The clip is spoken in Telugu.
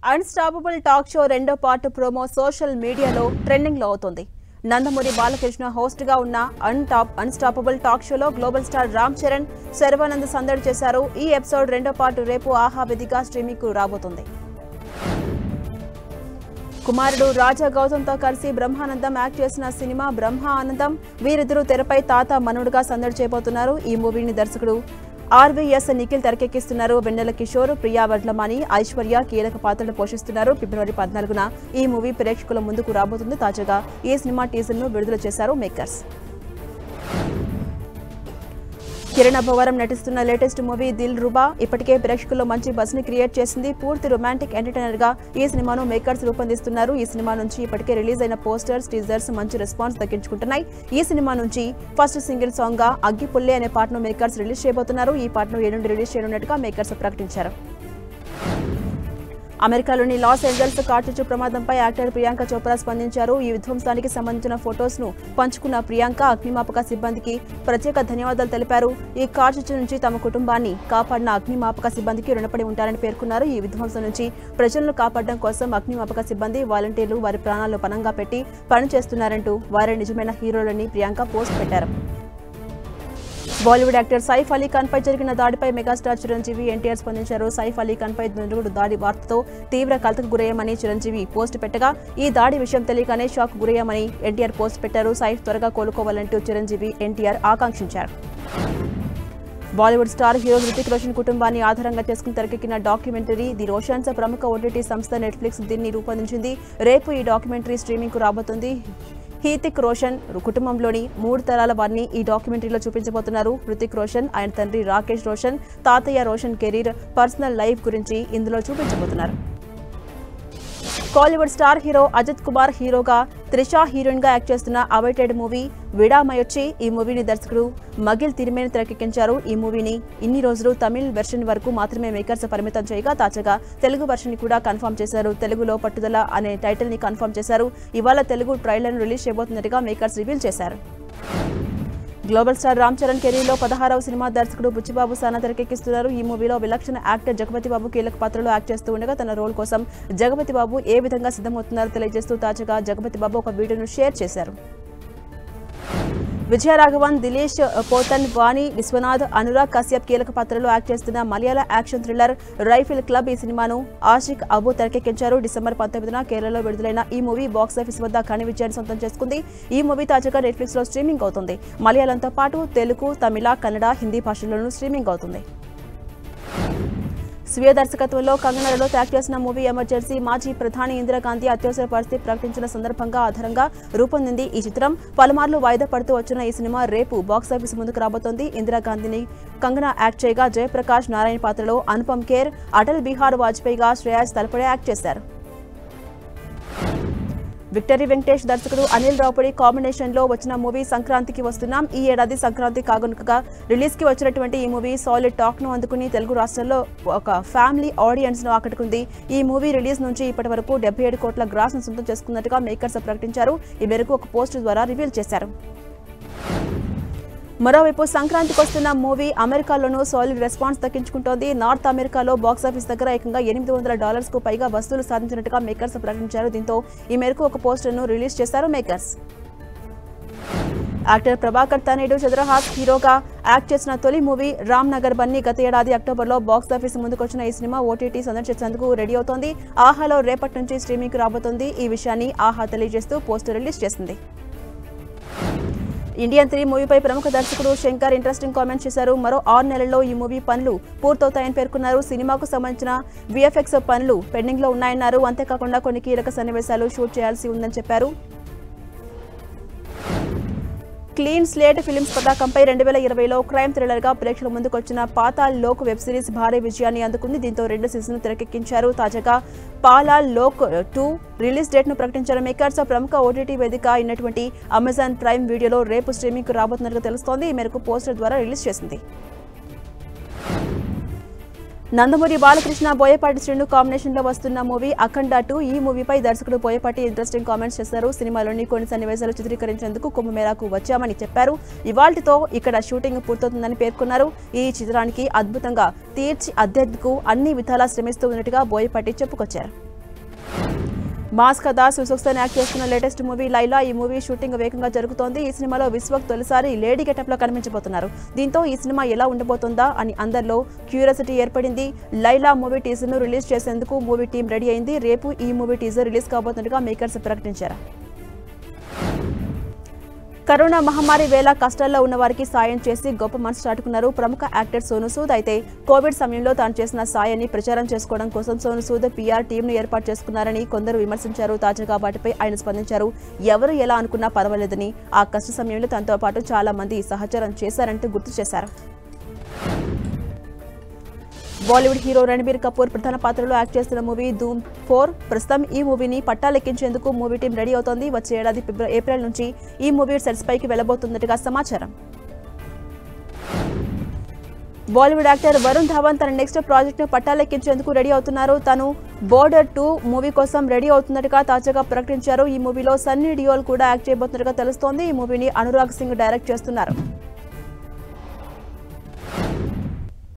అన్‌స్టాపబుల్ టాక్ షో రెండో పార్ట్ ప్రోమో సోషల్ మీడియాలో ట్రెండింగ్ లో అవుతుంది. నందమూరి బాలకృష్ణ హోస్ట్ గా ఉన్న అన్‌స్టాపబుల్ టాక్ షోలో గ్లోబల్ స్టార్ రామ్ చరణ్, శర్వానంద్ సందడి చేశారు. ఈ ఎపిసోడ్ రెండో పార్ట్ రేపు ఆహా వేదికగా స్ట్రీమింగ్ కు రాబోతుంది. కుమారుడు రాజా గౌతమ్తో కలిసి బ్రహ్మానందం యాక్ట్ చేసిన సినిమా బ్రహ్మ ఆనందం. వీరిద్దరూ తెరపై తాత మనవుడుగా సందడి చేయబోతున్నారు. ఈ మూవీని దర్శకుడు ఆర్వీఎస్ నిఖిల్ తెరకెక్కిస్తున్నారు. వెన్నెల కిషోర్, ప్రియా వడ్లమాని, ఐశ్వర్య కీలక పాత్రలు పోషిస్తున్నారు. ఫిబ్రవరి 14న ఈ మూవీ ప్రేక్షకుల ముందుకు రాబోతుంది. తాజాగా ఈ సినిమా టీజర్ ను విడుదల చేశారు మేకర్స్. కిరణ్ అబ్బవరం నటిస్తున్న లేటెస్ట్ మూవీ దిల్ రుబా ఇప్పటికే ప్రేక్షకుల్లో మంచి బజ్ ని క్రియేట్ చేసింది. పూర్తి రొమాంటిక్ ఎంటర్టైనర్ గా ఈ సినిమాను మేకర్స్ రూపొందిస్తున్నారు. ఈ సినిమా నుంచి ఇప్పటికే రిలీజ్ అయిన పోస్టర్స్, టీజర్స్ మంచి రెస్పాన్స్ దక్కించుకుంటున్నాయి. ఈ సినిమా నుంచి ఫస్ట్ సింగిల్ సాంగ్ గా అగ్గిపుల్లే అనే పాటను మేకర్స్ రిలీజ్ చేయబోతున్నారు. ఈ పాటను ఎల్లుండి రిలీజ్ చేయనున్నట్టుగా మేకర్స్ ప్రకటించారు. అమెరికాలోని లాస్ ఏంజల్స్ కార్చిచ్చు ప్రమాదంపై యాక్టర్ ప్రియాంక చోప్రా స్పందించారు. ఈ విధ్వంసానికి సంబంధించిన ఫొటోస్ ను పంచుకున్న ప్రియాంక అగ్నిమాపక సిబ్బందికి ప్రత్యేక ధన్యవాదాలు తెలిపారు. ఈ కార్చిచ్చు నుంచి తమ కుటుంబాన్ని కాపాడిన అగ్నిమాపక సిబ్బందికి రుణపడి ఉంటారని పేర్కొన్నారు. ఈ విధ్వంసం నుంచి ప్రజలను కాపాడడం కోసం అగ్నిమాపక సిబ్బంది, వాలంటీర్లు వారి ప్రాణాలను పణంగా పెట్టి పనిచేస్తున్నారంటూ వారే నిజమైన హీరోలని ప్రియాంక పోస్ట్ పెట్టారు. బాలీవుడ్ యాక్టర్ సైఫ్ అలీ ఖాన్ పై జరిగిన దాడిపై మెగాస్టార్ చిరంజీవి, ఎన్టీఆర్ స్పందించారు. సైఫ్ అలీ ఖాన్ పై దుండగుడు దాడి వార్తతో తీవ్ర కలతకు గురయ్యామని చిరంజీవి పోస్ట్ పెట్టగా, ఈ దాడి విషయం తెలియగానే షాక్ గురయ్యామని ఎన్టీఆర్ పోస్ట్ పెట్టారు. సైఫ్ త్వరగా కోలుకోవాలంటూ చిరంజీవి, ఎన్టీఆర్ ఆకాంక్షించారు. బాలీవుడ్ స్టార్ హీరో హృతిక్ రోషన్ కుటుంబాన్ని ఆధారంగా చేసుకుని తెరకెక్కిన డాక్యుమెంటరీ ది రోషన్స్ ప్రముఖ ఓటీటీ సంస్థ నెట్ఫ్లిక్స్ దీన్ని రూపొందించింది. రేపు ఈ డాక్యుమెంటరీ స్ట్రీమింగ్ కు రాబోతుంది. హృతిక్ రోషన్ కుటుంబంలోని 3 తరాల వారిని ఈ డాక్యుమెంటరీలో చూపించబోతున్నారు. హృతిక్ రోషన్, ఆయన తండ్రి రాకేష్ రోషన్, తాతయ్య రోషన్ కెరీర్, పర్సనల్ లైఫ్ గురించి ఇందులో చూపించబోతున్నారు. కాలీవుడ్ స్టార్ హీరో అజిత్ కుమార్ హీరోగా, త్రిషా హీరోయిన్ గా యాక్ట్ చేస్తున్న అవైటెడ్ మూవీ విడామయొచ్చి. ఈ మూవీని దర్శకుడు మగిల్ తిరిమేని తెరకెక్కించారు. ఈ మూవీని ఇన్ని రోజులు తమిళ్ వెర్షన్ వరకు మాత్రమే మేకర్స్ పరిమితం చేయగా, తాజాగా తెలుగు వెర్షన్ ని కూడా కన్ఫర్మ్ చేశారు. తెలుగులో పట్టుదల అనే టైటిల్ ని కన్ఫర్మ్ చేశారు. ఇవాళ తెలుగు ట్రైలర్ ను రిలీజ్ చేయబోతున్నట్టుగా మేకర్స్ రివీల్ చేశారు. గ్లోబల్ స్టార్ రామ్ చరణ్ కెరీర్లో 16వ సినిమా దర్శకుడు బుచ్చిబాబు సానా తెరకెక్కిస్తున్నారు. ఈ మూవీలో విలక్షణ యాక్టర్ జగపతి బాబు కీలక పాత్రలో యాక్ట్ చేస్తూ ఉండగా, తన రోల్ కోసం జగపతి బాబు ఏ విధంగా సిద్ధమవుతున్నారో తెలియజేస్తూ తాజాగా జగపతి బాబు ఒక వీడియోను షేర్ చేశారు. విజయరాఘవన్, దిలీష్ పోతన్, వాణి విశ్వనాథ్, అనురాగ్ కశ్యప్ కీలక పాత్రలో యాక్ట్ చేస్తున్న మలయాళ యాక్షన్ థ్రిల్లర్ రైఫిల్ క్లబ్ ఈ సినిమాను ఆషిక్ అబు తెరకెక్కించారు. డిసెంబర్ 19న కేరళలో విడుదలైన ఈ మూవీ బాక్సాఫీస్ వద్ద ఘన విజయాన్ని సొంతం చేసుకుంది. ఈ మూవీ తాజాగా నెట్ఫ్లిక్స్ లో స్ట్రీమింగ్ అవుతుంది. మలయాళంతో పాటు తెలుగు, తమిళ, కన్నడ, హిందీ భాషల్లోనూ స్ట్రీమింగ్ అవుతుంది. స్వీయ దర్శకత్వంలో కంగనా రనౌత్ యాక్ట్ చేసిన మూవీ ఎమర్జెన్సీ మాజీ ప్రధాని ఇందిరాగాంధీ అత్యవసర పరిస్థితి ప్రకటించిన సందర్భంగా ఆధారంగా రూపొందింది. ఈ చిత్రం పలుమార్లు వాయిదా పడుతూ వచ్చిన ఈ సినిమా రేపు బాక్సాఫీస్ ముందుకు రాబోతోంది. ఇందిరాగాంధీని కంగనా యాక్ట్ చేయగా, జయప్రకాష్ నారాయణ పాత్రలో అనుపమ్ ఖేర్, అటల్ బిహారీ వాజ్పేయిగా శ్రేయాస్ తలపడే యాక్ట్ చేశారు. విక్టరీ వెంకటేష్ దర్శకుడు అనిల్ రావుపూడి కాంబినేషన్ లో వచ్చిన మూవీ సంక్రాంతికి వస్తున్నాం. ఈ ఏడాది సంక్రాంతి కానుకగా రిలీజ్ కి వచ్చినటువంటి ఈ మూవీ సాలిడ్ టాక్ ను అందుకుని తెలుగు రాష్ట్రాల్లో ఒక ఫ్యామిలీ ఆడియన్స్ ను ఆకట్టుకుంది. ఈ మూవీ రిలీజ్ నుంచి ఇప్పటి వరకు 77 కోట్ల గ్రాస్ ను సొంతం చేసుకున్నట్టుగా మేకర్స్ ప్రకటించారు. ఈ మేరకు ఒక పోస్టర్ ద్వారా రివీల్ చేశారు. మరోవైపు సంక్రాంతికి వస్తున్న మూవీ అమెరికాలోనూ సాలిడ్ రెస్పాన్స్ దక్కించుకుంటోంది. నార్త్ అమెరికాలో బాక్సాఫీస్ దగ్గర ఏకంగా $800 కు పైగా వసూలు సాధించినట్టుగా మేకర్స్ ప్రకటించారు. దీంతో ఈ మేరకు ఒక పోస్టర్ ను రిలీజ్ చేశారు మేకర్స్. యాక్టర్ ప్రభాకర్ తనయుడు చంద్రహాస్ హీరోగా యాక్ట్ చేసిన తొలి మూవీ రామ్ నగర్ బన్నీ గత ఏడాది అక్టోబర్లో బాక్సాఫీస్ ముందుకొచ్చిన ఈ సినిమా ఓటీటీ సందర్శించేందుకు రెడీ అవుతోంది. ఆహాలో రేపటి నుంచి స్ట్రీమింగ్ కు రాబోతోంది. ఈ విషయాన్ని ఆహా తెలియజేస్తూ పోస్టర్ రిలీజ్ చేసింది. ఇండియన్ 3 మూవీపై ప్రముఖ దర్శకుడు శంకర్ ఇంట్రెస్టింగ్ కామెంట్స్ చేశారు. మరో 6 నెలల్లో ఈ మూవీ పనులు పూర్తవుతాయని పేర్కొన్నారు. సినిమాకు సంబంధించిన విఎఫ్ఎక్స్ పనులు పెండింగ్ లో ఉన్నాయన్నారు. అంతేకాకుండా కొన్ని కీలక సన్నివేశాలు షూట్ చేయాల్సి ఉందని చెప్పారు. క్లీన్ స్లేట్ ఫిల్మ్స్ పతాకంపై 2020లో క్రైమ్ థ్రిల్లర్ గా ప్రేక్షకుల ముందుకొచ్చిన పాతాళ్ లోక్ వెబ్ సిరీస్ భారీ విజయాన్ని అందుకుంది. దీంతో 2 సీజన్లు తెరకెక్కించారు. తాజాగా పాతాళ్ లోక్ 2 రిలీజ్ డేట్ ను ప్రకటించారు మేకర్స్. ప్రముఖ ఓటీటీ వేదిక అయినటువంటి అమెజాన్ ప్రైమ్ వీడియోలో రేపు స్ట్రీమింగ్ కు రాబోతున్నట్టుగా తెలుస్తోంది. ఈ మేరకు పోస్టర్ ద్వారా రిలీజ్ చేసింది. నందమూరి బాలకృష్ణ, బోయపాటి శ్రీను కాంబినేషన్ లో వస్తున్న మూవీ అఖండ 2. ఈ మూవీపై దర్శకుడు బోయపాటి ఇంట్రెస్టింగ్ కామెంట్స్ చేశారు. సినిమాలోని కొన్ని సన్నివేశాలు చిత్రీకరించేందుకు కుంభమేళాకు వచ్చామని చెప్పారు. ఇవాల్టితో ఇక్కడ షూటింగ్ పూర్తవుతుందని పేర్కొన్నారు. ఈ చిత్రానికి అద్భుతంగా తీర్చిదిద్దేందుకు అన్ని విధాలా శ్రమిస్తూ ఉన్నట్టుగా బోయపాటి చెప్పుకొచ్చారు. మాస్ కథ సుసుక్సేన్ యాక్ట్ చేస్తున్న లేటెస్ట్ మూవీ లైలా. ఈ మూవీ షూటింగ్ వేగంగా జరుగుతోంది. ఈ సినిమాలో విశ్వక్ తొలిసారి లేడీ గెటప్ లో కనిపించబోతున్నారు. దీంతో ఈ సినిమా ఎలా ఉండబోతుందా అని అందరిలో క్యూరియాసిటీ ఏర్పడింది. లైలా మూవీ టీజర్ ను రిలీజ్ చేసేందుకు మూవీ టీం రెడీ అయింది. రేపు ఈ మూవీ టీజర్ రిలీజ్ కాబోతున్నట్టుగా మేకర్స్ ప్రకటించారు. కరోనా మహమ్మారి వేళ కష్టాల్లో ఉన్న వారికి సాయం చేసి గొప్ప మనసు చాటుకున్నారు ప్రముఖ యాక్టర్ సోనూ సూద్. అయితే కోవిడ్ సమయంలో తాను చేసిన సాయాన్ని ప్రచారం చేసుకోవడం కోసం సోనూ సూద్ పీఆర్ టీంను ఏర్పాటు చేసుకున్నారని కొందరు విమర్శించారు. తాజాగా వాటిపై ఆయన స్పందించారు. ఎవరు ఎలా అనుకున్నా పర్వాలేదని, ఆ కష్ట సమయంలో తనతో పాటు చాలా మంది సహచరం చేశారంటూ గుర్తు చేశారు. బాలీవుడ్ హీరో రణబీర్ కపూర్ ప్రధాన పాత్రలో యాక్ట్ చేస్తున్న మూవీ ధూమ్ 4 ప్రస్తుతం ఈ మూవీని పట్టాలెక్కించేందుకు మూవీ టీం రెడీ అవుతోంది. వచ్చే ఏడాది ఏప్రిల్ నుంచి ఈ మూవీ సెట్స్ పైకి వెళ్లబోతున్నట్టుగా సమాచారం. బాలీవుడ్ యాక్టర్ వరుణ్ ధావన్ తన నెక్స్ట్ ప్రాజెక్ట్ ను పట్టాలెక్కించేందుకు రెడీ అవుతున్నారు. తను బోర్డర్ 2 మూవీ కోసం రెడీ అవుతున్నట్టుగా తాజాగా ప్రకటించారు. ఈ మూవీలో సన్నీ డియోల్ కూడా యాక్ట్ చేయబోతున్నట్టుగా తెలుస్తోంది. ఈ మూవీని అనురాగ్ సింగ్ డైరెక్ట్ చేస్తున్నారు.